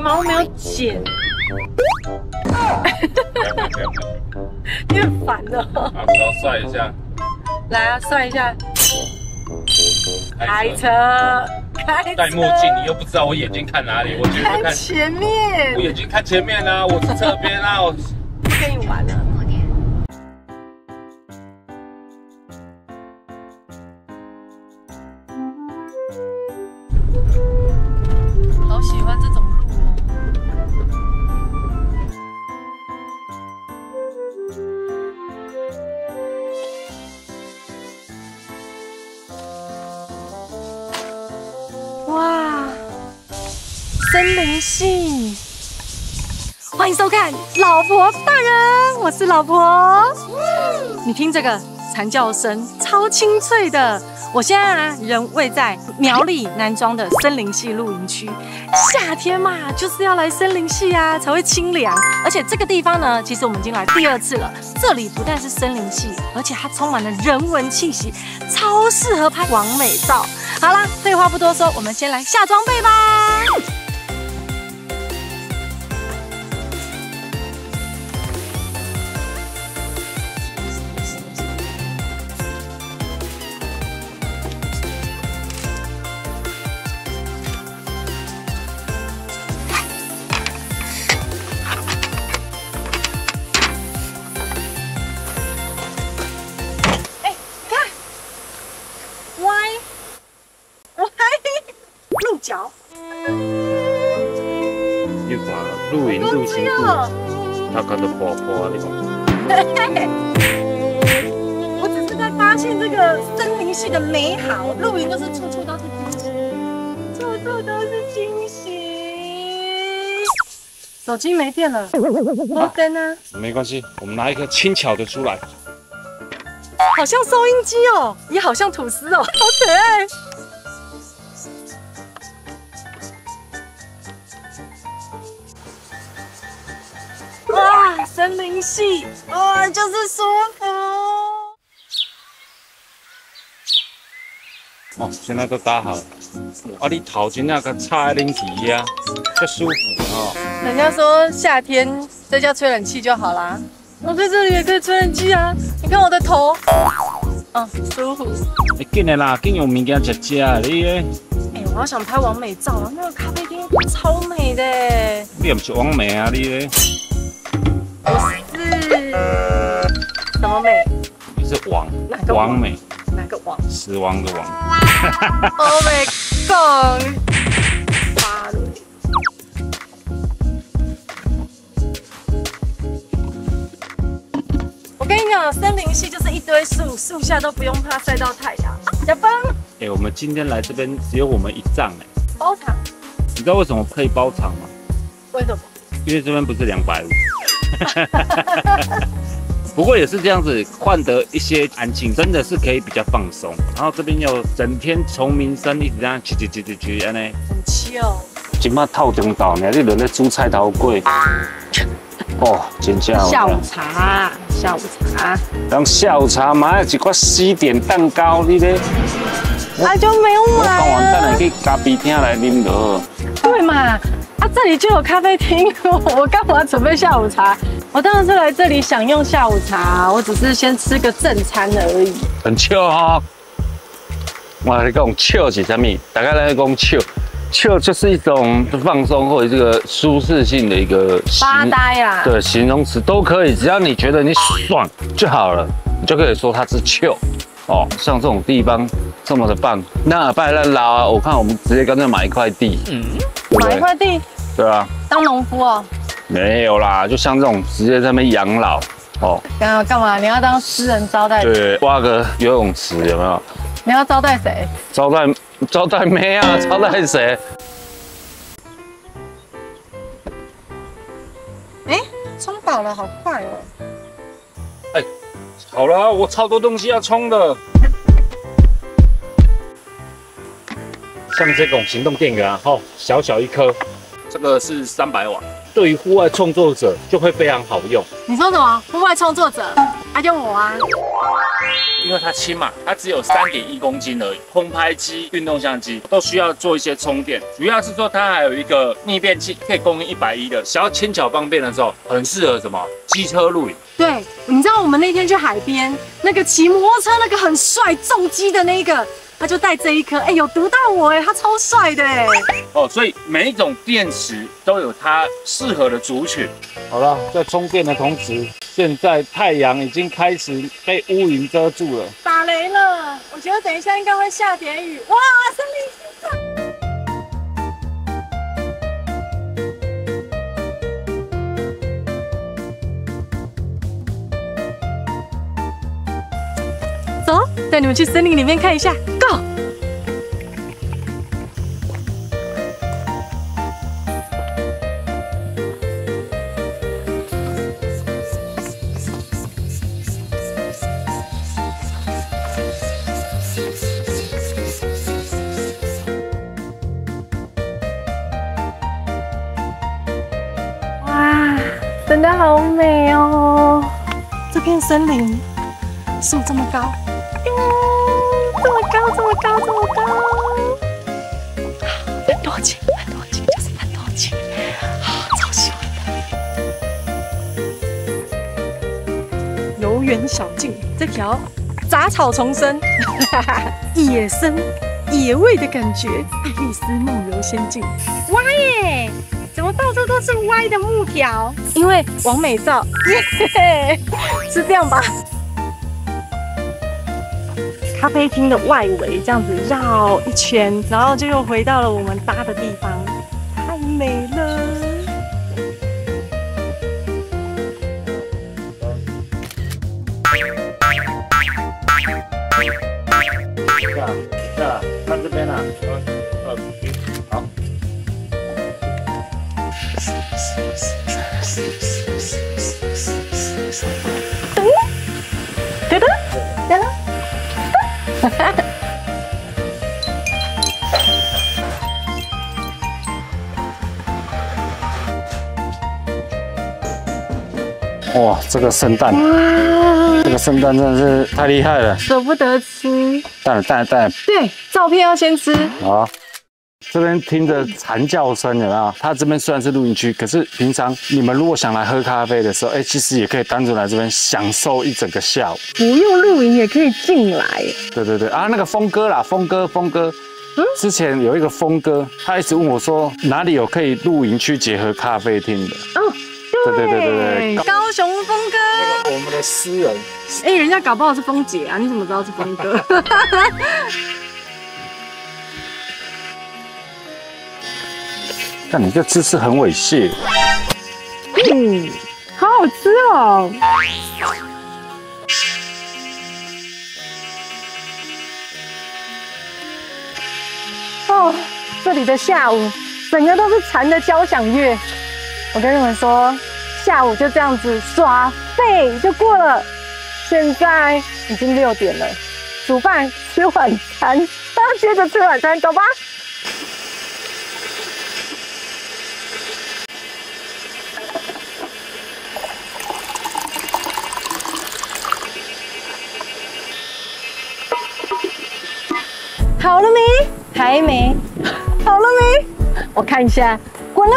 鼻毛没有剪。你很烦哦。好，要帅一下。来啊，算一下。开车，开车。戴墨镜，你又不知道我眼睛看哪里，我绝对看前面。我眼睛看前面啊，我是侧边啊，我不跟你玩了。好喜欢这种路哦。哇，森林系。欢迎收看《老婆大人》，我是老婆。你听这个蝉叫声，超清脆的。我现在啊，人位在苗栗南庄的森林系露营区。夏天嘛，就是要来森林系啊，才会清凉。而且这个地方呢，其实我们已经来第2次了。这里不但是森林系，而且它充满了人文气息，超适合拍完美照。好啦，废话不多说，我们先来下装备吧。鹿角，你看露营露辛苦，他看到破破你看。我只是在发现这个森林系的美好，露营就是处处都是惊喜，处处都是惊喜。手机没电了，没灯啊。没关系，我们拿一个轻巧的出来。好像收音机哦，也好像吐司哦，好可爱。哇，森林系，哇，就是舒服。哦，现在都搭好了。啊，你头前那个插冷气呀，就舒服哦。人家说夏天在家吹冷气就好啦，我在这里也可以吹冷气啊。你看我的头，舒服。你紧的啦，紧用物件吃吃啊，你咧。我好想拍完美照啊，那个咖啡厅超美的。你也不是完美啊，你咧。不是，什么美？你是王，哪个王美？哪个王？死亡的王。Oh my god！ 我跟你讲，森林系就是一堆树，树下都不用怕晒到太阳。小峰，我们今天来这边只有我们一帐包场。你知道为什么可以包场吗？为什么？因为这边不是250。不过也是这样子，换得一些安静，真的是可以比较放松。然后这边又整天虫鸣声一直这样去安尼，很chill。今麦透中岛呢，你落咧煮菜头粿，哦，真正有。下午茶，下午茶。当下午茶买一块西点蛋糕，你咧？就没有买啊。我讲完等下去咖啡厅来啉就好。对嘛？这里就有咖啡厅，我干嘛准备下午茶？我当然是来这里享用下午茶，我只是先吃个正餐而已。很chill哈！我跟你讲chill是什么？大家来讲chill就是一种放松或者这个舒适性的一个发呆啦。对，形容词都可以，只要你觉得你爽就好了，你就可以说它是chill。哦，像这种地方这么的棒，那拜了老啊！我看我们直接干脆买一块地，买一块地，对啊，当农夫哦？没有啦，就像这种直接在那边养老哦。干嘛？你要当私人招待？对，挖个游泳池有没有？你要招待谁？招待妹啊，招待谁？充饱了，好快哦！好了，我超多东西要冲的，像这种行动电源啊，小小一颗，这个是300瓦。对。对于户外创作者就会非常好用。你说什么？户外创作者？就我啊。因为它轻嘛，它只有3.1公斤而已。空拍机、运动相机都需要做一些充电，主要是说它还有一个逆变器，可以供应110的。想要轻巧方便的时候，很适合什么机车露营。对，你知道我们那天去海边，那个骑摩托车那个很帅重机的那个，他就带这一颗，有读到我他超帅的哦，所以每一种电池都有它适合的族群。好了，在充电的同时，现在太阳已经开始被乌云遮住了，打雷了。我觉得等一下应该会下点雨。哇，森林欣赏。走，带你们去森林里面看一下 ，Go！哇，真的好美哦！这片森林树这么高。这么高，这么高，这么高，很多景，很多景，就是很多景，超喜欢的。游园小径，这条杂草丛生，野生野味的感觉，爱丽丝梦游仙境。歪耶，怎么到处都是歪的木条？因为完美照，是这样吧？咖啡厅的外围这样子绕一圈，然后就又回到了我们搭的地方，太美了。看这边啊，好。对的，对了。哇，这个圣诞，这个圣诞真的是太厉害了，舍不得吃。蛋。对，照片要先吃。好，这边听着蝉叫声有没有？它这边虽然是露营区，可是平常你们如果想来喝咖啡的时候，其实也可以单纯来这边享受一整个下午，不用露营也可以进来。对啊，那个峰哥啦，峰哥。之前有一个峰哥，他一直问我说哪里有可以露营区结合咖啡厅的。哦，对，高雄峰哥，那个我们的诗人。人家搞不好是峰姐啊，你怎么知道是峰哥？但你这姿势很猥亵。好好吃哦。哦，这里的下午，整个都是蝉的交响乐。我跟你们说，下午就这样子耍废就过了。现在已经6点了，煮饭吃晚餐，接着吃晚餐，走吧。好了没？还没。好了没？我看一下。滚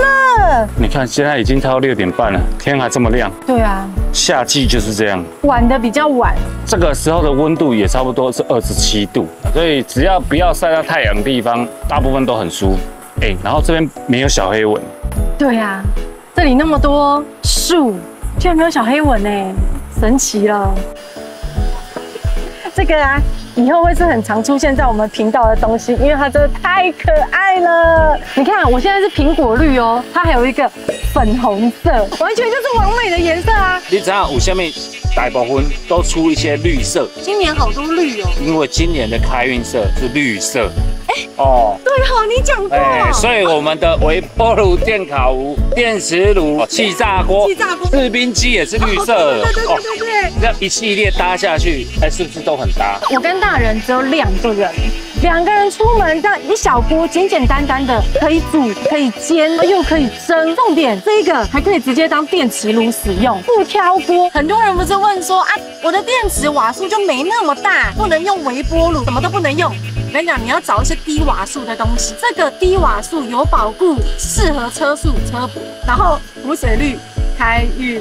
了！你看，现在已经超6点半了，天还这么亮。对啊，夏季就是这样，晚的比较晚。这个时候的温度也差不多是27度，所以只要不要晒到太阳的地方，大部分都很舒服。然后这边没有小黑蚊。对啊，这里那么多树，居然没有小黑蚊呢，神奇了。这个啊，以后会是很常出现在我们频道的东西，因为它真的太可爱了。你看，我现在是苹果绿哦，它还有一个粉红色，完全就是完美的颜色啊。你知道有下面大部分都出一些绿色，今年好多绿哦，因为今年的开运色是绿色。对哦，你讲过。所以我们的微波炉、电烤炉、电磁炉、气炸锅、制冰机也是绿色的。对，这一系列搭下去，是不是都很搭？我跟大人只有2个人， 2个人出门这样一小锅，简简单单的，可以煮，可以煎，又可以蒸。重点这个还可以直接当电磁炉使用，不挑锅。很多人不是问说啊，我的电池瓦数就没那么大，不能用微波炉，什么都不能用。我跟你讲，你要找一些低瓦数的东西。这个低瓦数有保固，适合车速车补，然后浮水率开运。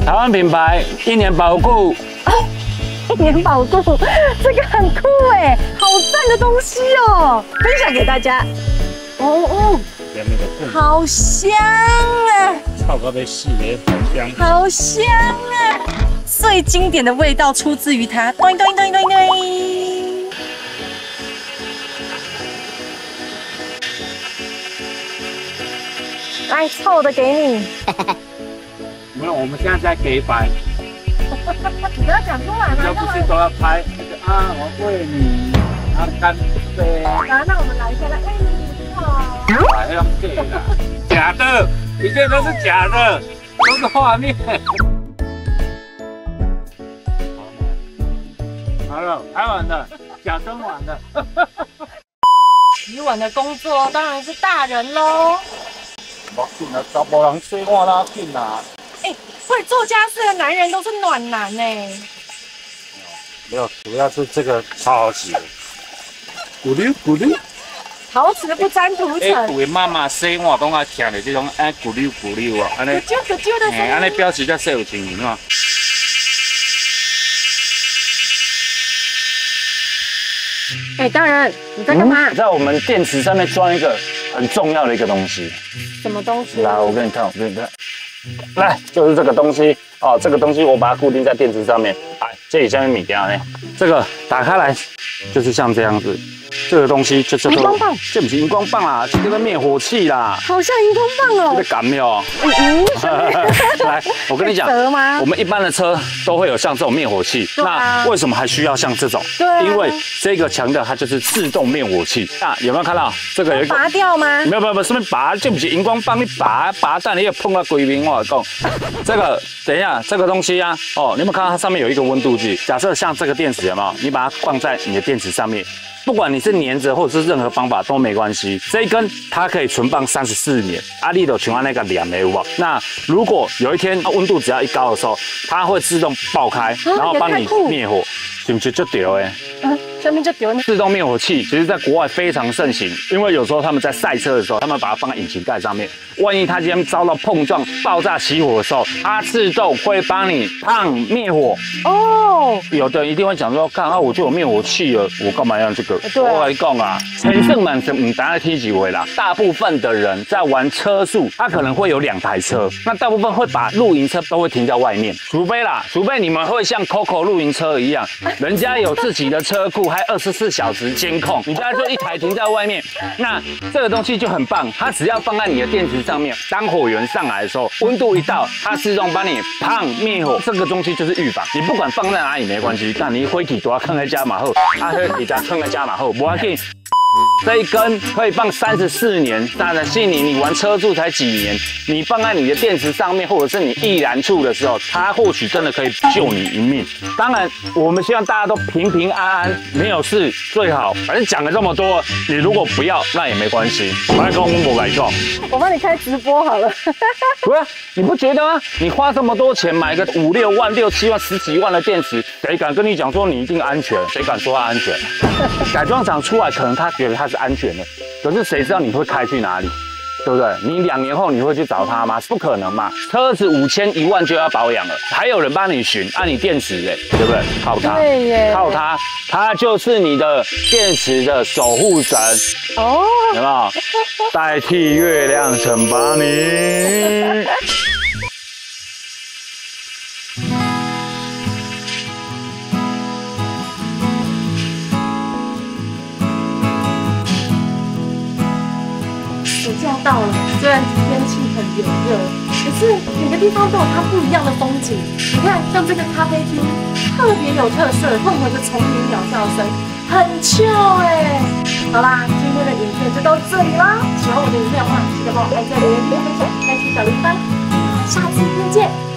台湾品牌，1年保固。1年保固，这个很酷哎，好赞的东西哦，分享给大家。好香啊！炒到要死嘞，好香。好香啊！最经典的味道出自于它。咚咚咚咚咚。来，臭的给你。没有，我们现在在给白。你不要讲出来嘛！就不是都要拍啊，我为你啊干杯。好，那我们来一下，来，哎，你好。还要给啦，假的，一切都是假的，都是画面。好了，拍完了，假装完了。洗碗的工作当然是大人喽。我紧啊，查甫人洗碗哪紧啊？哎，会做家事的男人都是暖男哎。没有，主要是这个超好洗的，咕溜咕溜。陶瓷不沾涂层。为妈妈洗碗拢爱听的这种哎咕溜咕溜啊，安尼。咕啾咕啾的声音。安尼表示才洗有情形啊。哎，大人，你在干嘛？在我们电池上面装一个很重要的一个东西。什么东西？来，我给你看，来，就是这个东西哦。这个东西我把它固定在电池上面。哎，这里下面米条呢，这个打开来就是像这样子。这个东西就叫做荧光棒，这不是荧光棒啦，这个灭火器啦。好像荧光棒哦。这个感没有？来，我跟你讲，我们一般的车都会有像这种灭火器，那为什么还需要像这种？对，因为这个强调它就是自动灭火器。那有没有看到这个有一个？拔掉吗？没有，什么拔？这不是荧光棒，你拔蛋你也碰到鬼面我讲。这个等一下，这个东西啊，哦，你有没有看到它上面有一个温度计？假设像这个电池有没有？你把它放在你的电池上面。不管你是粘着或者是任何方法都没关系，这一根它可以存放34年。阿力的全安那个2枚瓦，那如果有一天温度只要一高的时候，它会自动爆开，然后帮你灭火，是不是就对了？下面就丢自动灭火器，其实在国外非常盛行，因为有时候他们在赛车的时候，他们把它放在引擎盖上面，万一它今天遭到碰撞、爆炸起火的时候，它自动会帮你灭火。哦，有的人一定会讲说，看啊，我就有灭火器了，我干嘛要这个？我跟你讲啊，陈胜满是唔单听几回啦。大部分的人在玩车速，他可能会有2台车，那大部分会把露营车都会停在外面，除非你们会像 Coco 露营车一样，人家有自己的车库。还24小时监控，你家就一台停在外面，那这个东西就很棒，它只要放在你的电池上面，当火源上来的时候，温度一到，它自动帮你灭火，这个东西就是预防，你不管放在哪里没关系，但你火气都要放在家嘛好，你再放在家嘛好，不要紧。这一根可以放34年，当然信你玩车速才几年，你放在你的电池上面，或者是你易燃处的时候，它或许真的可以救你一命。当然，我们希望大家都平平安安，没有事最好。反正讲了这么多，你如果不要，那也没关系。我来跟我们来讲，我帮你开直播好了。不是，你不觉得吗？你花这么多钱买个5、6万、6、7万、10几万的电池，谁敢跟你讲说你一定安全？谁敢说它安全？改装厂出来，可能他觉得它是安全的，可是谁知道你会开去哪里，对不对？你2年后你会去找他吗？不可能嘛！车子5000、1万就要保养了，还有人帮你巡，按你电池嘞，对不对？靠它，对耶，靠它，它就是你的电池的守护神哦，有没有？代替月亮惩罚你。暑假到了，虽然天气很炎热，可是每个地方都有它不一样的风景。你看，像这个咖啡厅特别有特色，混合着丛林鸟叫声，很 chill 哎。好啦，今天的影片就到这里啦。喜欢我的影片的话，记得帮我按赞、留言、分享、开启小铃铛。下次再见。